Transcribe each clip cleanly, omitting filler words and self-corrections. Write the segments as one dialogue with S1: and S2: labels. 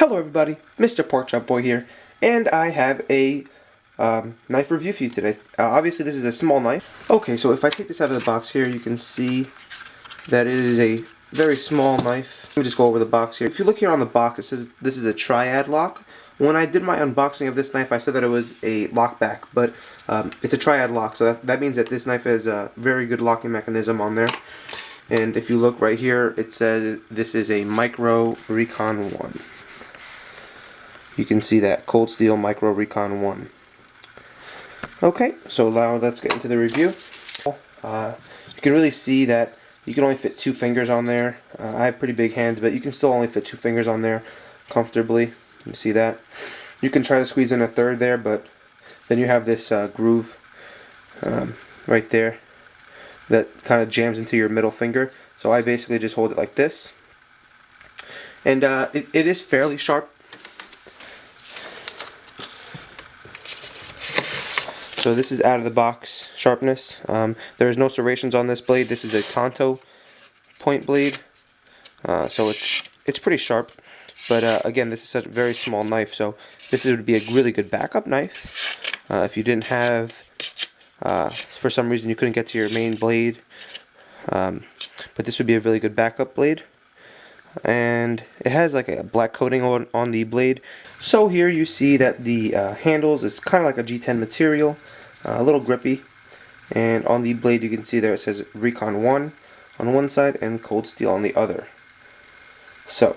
S1: Hello everybody, MrPorkChopBoy here, and I have a knife review for you today. Obviously this is a small knife. Okay, so if I take this out of the box here, you can see that it is a very small knife. Let me just go over the box here. If you look here on the box, it says this is a Triad Lock. When I did my unboxing of this knife, I said that it was a lockback, but it's a Triad Lock, so that means that this knife has a very good locking mechanism on there. And if you look right here, it says this is a Micro Recon 1. You can see that, Cold Steel Micro Recon 1. Okay, so now let's get into the review. You can really see that you can only fit 2 fingers on there. I have pretty big hands, but you can still only fit 2 fingers on there comfortably. You see that? You can try to squeeze in a third there, but then you have this groove right there that kind of jams into your middle finger. So I basically just hold it like this. And it is fairly sharp. So this is out of the box sharpness. There is no serrations on this blade. This is a Tanto point blade, so it's pretty sharp. But again, this is such a very small knife, so this would be a really good backup knife if you didn't have, for some reason you couldn't get to your main blade. But this would be a really good backup blade. And it has like a black coating on the blade. So here you see that the handles is kind of like a G10 material, a little grippy, and on the blade you can see there it says Recon 1 on one side and Cold Steel on the other. So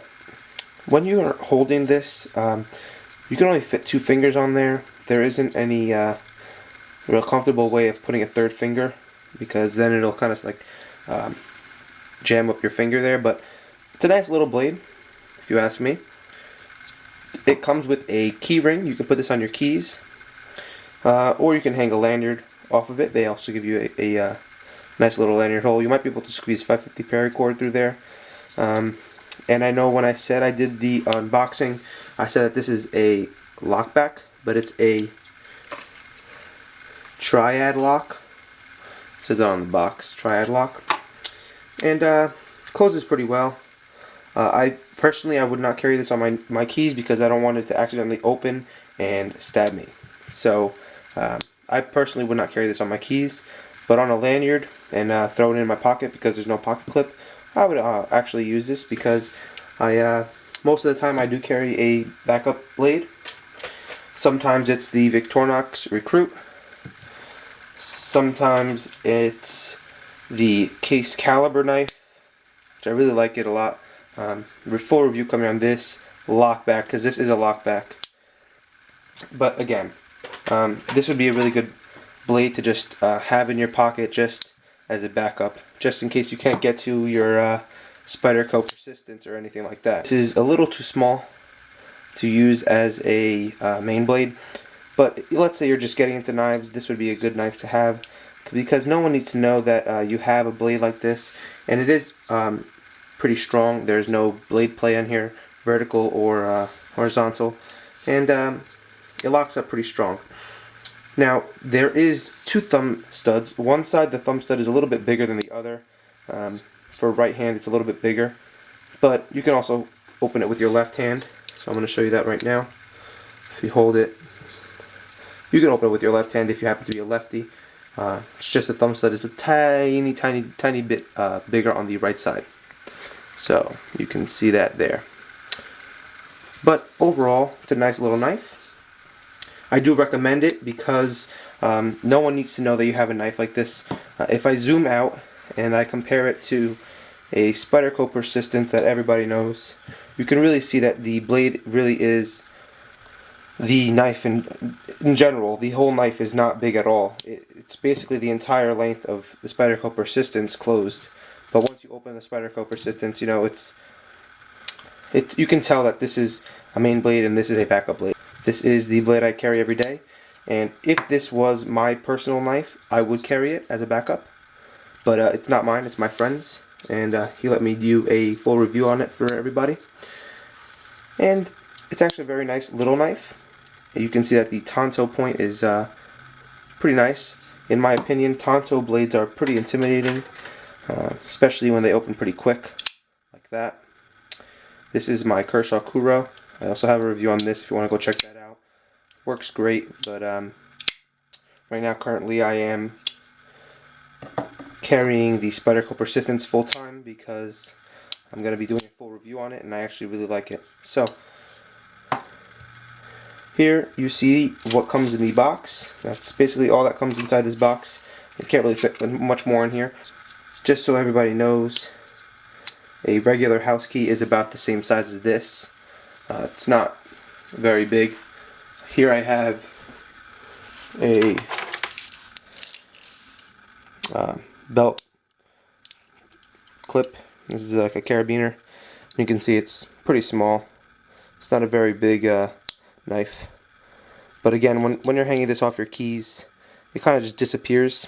S1: when you are holding this, you can only fit 2 fingers on there. There isn't any real comfortable way of putting a third finger, because then it'll kind of like jam up your finger there. But it's a nice little blade, if you ask me. It comes with a keyring. You can put this on your keys, or you can hang a lanyard off of it. They also give you a nice little lanyard hole. You might be able to squeeze 550 paracord through there. And I know when I said I did the unboxing, I said that this is a lockback, but it's a Triad Lock. It says it on the box, Triad Lock. And closes pretty well. I personally would not carry this on my keys because I don't want it to accidentally open and stab me. So I personally would not carry this on my keys, but on a lanyard and throw it in my pocket because there's no pocket clip, I would actually use this, because I most of the time I do carry a backup blade. Sometimes it's the Victorinox Recruit. Sometimes it's the Case Caliber knife, which I really like it a lot. Full review coming on this lockback, because this is a lockback. But again, this would be a really good blade to just have in your pocket just as a backup, just in case you can't get to your Spyderco Persistence or anything like that. This is a little too small to use as a main blade, but let's say you're just getting into knives, this would be a good knife to have, because no one needs to know that you have a blade like this. And it is pretty strong. There's no blade play on here, vertical or horizontal, and it locks up pretty strong. Now there is 2 thumb studs. One side, the thumb stud is a little bit bigger than the other. For right hand it's a little bit bigger, but you can also open it with your left hand, so I'm going to show you that right now. If you hold it, you can open it with your left hand if you happen to be a lefty. It's just the thumb stud is a tiny bit bigger on the right side. So you can see that there. But overall, it's a nice little knife. I do recommend it because no one needs to know that you have a knife like this. If I zoom out and I compare it to a Spyderco Persistence that everybody knows, you can really see that the blade really is the knife in general. The whole knife is not big at all. It's basically the entire length of the Spyderco Persistence closed. But once you open the Spyderco Persistence, you know, you can tell that this is a main blade and this is a backup blade. This is the blade I carry every day, and if this was my personal knife, I would carry it as a backup. But it's not mine, it's my friend's, and he let me do a full review on it for everybody. And it's actually a very nice little knife. You can see that the Tanto point is pretty nice. In my opinion, Tanto blades are pretty intimidating, especially when they open pretty quick, like that. This is my Kershaw Kuro. I also have a review on this if you want to go check that out. Works great, but right now currently I am carrying the Spyderco Persistence full time because I'm going to be doing a full review on it and I actually really like it. So here you see what comes in the box. That's basically all that comes inside this box. You can't really fit much more in here. Just so everybody knows, a regular house key is about the same size as this. It's not very big. Here I have a belt clip. This is like a carabiner. You can see it's pretty small. It's not a very big knife. But again, when you're hanging this off your keys, it kind of just disappears.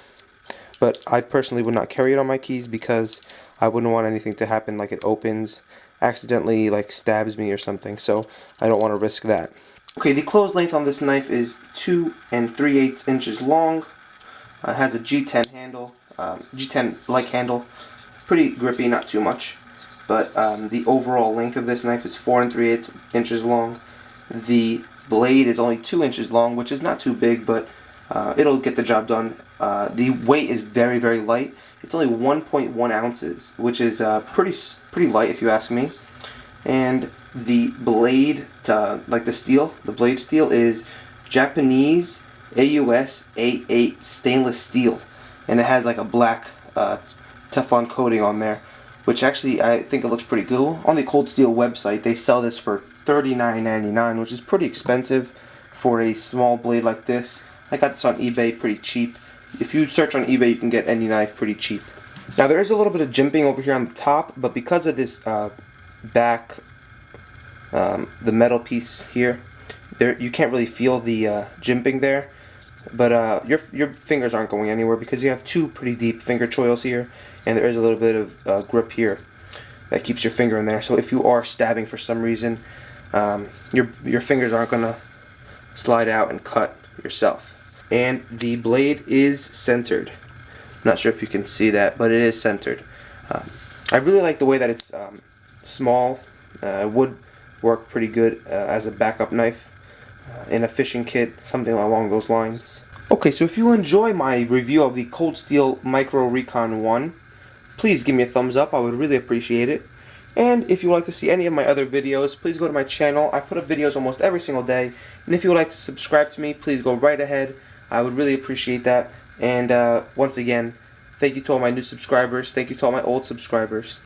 S1: But I personally would not carry it on my keys because I wouldn't want anything to happen, like it opens, accidentally like stabs me or something. So I don't want to risk that. Okay, the closed length on this knife is 2 3/8 inches long. It has a G10 handle, G10-like handle. Pretty grippy, not too much. But the overall length of this knife is 4 3/8 inches long. The blade is only 2 inches long, which is not too big, but it'll get the job done. The weight is very, very light. It's only 1.1 ounces, which is pretty light if you ask me. And the blade, like the blade steel is Japanese AUS A8 stainless steel, and it has like a black Teflon coating on there, which actually I think it looks pretty cool. On the Cold Steel website, they sell this for $39.99, which is pretty expensive for a small blade like this. I got this on eBay pretty cheap. If you search on eBay, you can get any knife pretty cheap. Now there is a little bit of jimping over here on the top, but because of this back, the metal piece here, you can't really feel the jimping there. But your fingers aren't going anywhere because you have two pretty deep finger choils here, and there is a little bit of grip here that keeps your finger in there. So if you are stabbing for some reason, your fingers aren't gonna slide out and cut yourself. And the blade is centered. I'm not sure if you can see that, but it is centered. I really like the way that it's small. It would work pretty good as a backup knife in a fishing kit, something along those lines. Okay, so if you enjoy my review of the Cold Steel Micro Recon 1, please give me a thumbs up. I would really appreciate it. And if you would like to see any of my other videos, please go to my channel. I put up videos almost every single day. And if you would like to subscribe to me, please go right ahead. I would really appreciate that. And once again, thank you to all my new subscribers. Thank you to all my old subscribers.